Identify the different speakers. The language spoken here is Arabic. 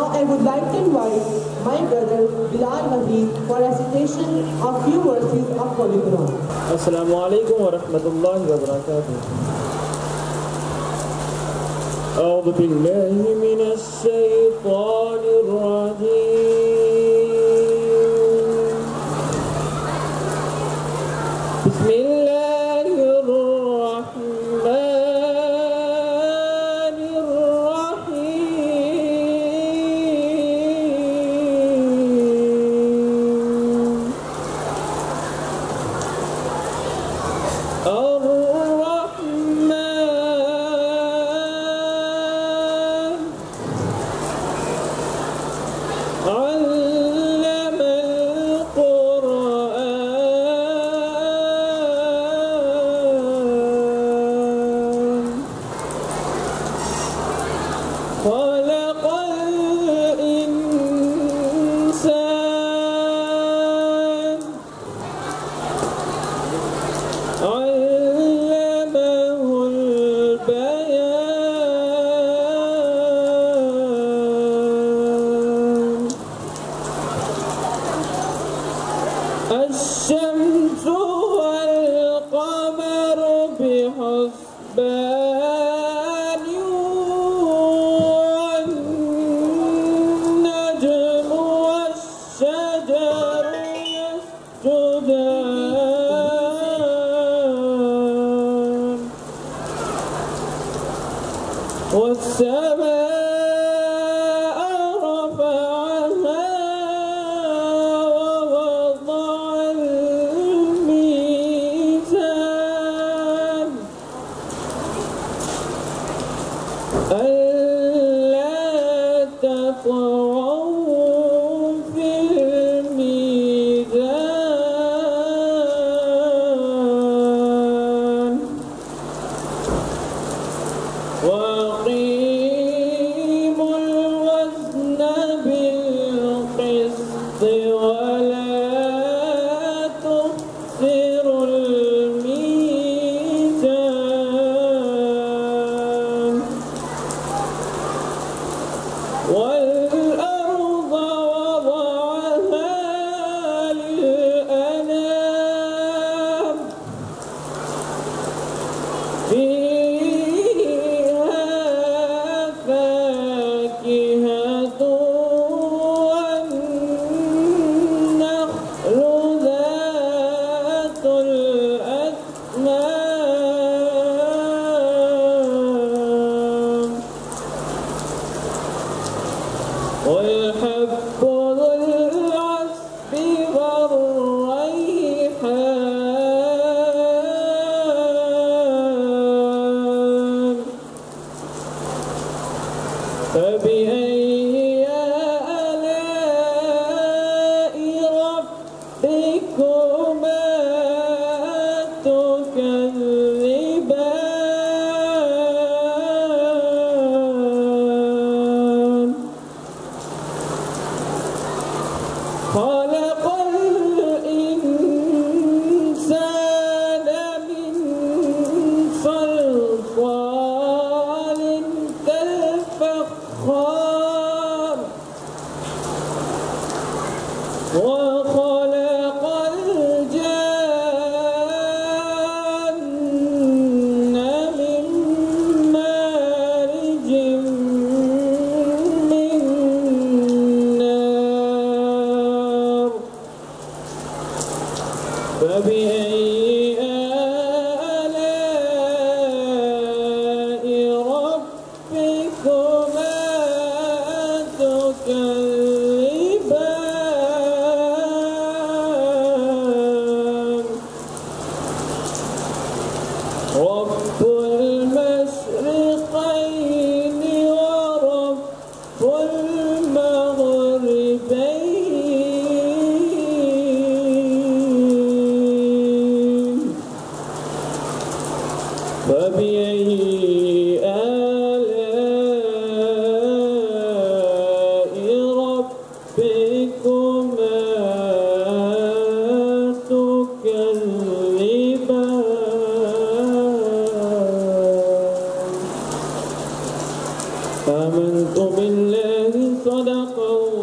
Speaker 1: Now I would like to invite my brother Bilal Wahid for recitation of few verses of Holy Quran.
Speaker 2: Assalamu alaikum wa rahmatullahi wa barakatuh. أعوذ بالله من الشيطان الرجيم. بسم الله الرحمن الرحيم. علم القرآن خلق الإنسان علمه البيان الشمس والقمر بحسبان والنجم والشجر يسجدان والسماء رفعها ووضع الميزان ألا تطغوا في الميزان وأقيموا الوزن بالقسط ولا تخسروا الميزان والأرض وضعها للأنام فيها فاكهة والنخل ذات الأكمام والحب ذو العصف والريحان فبأي آلاء ربكما تكذبان خلق الإنسان من صلصال كالفخار وخلق الجن من مارج من نار فبأي آلاء ربكما تكذبان رب المشرقين ورب المغربين فبأي آلاء ربكما تكذبان آمنت بالله الله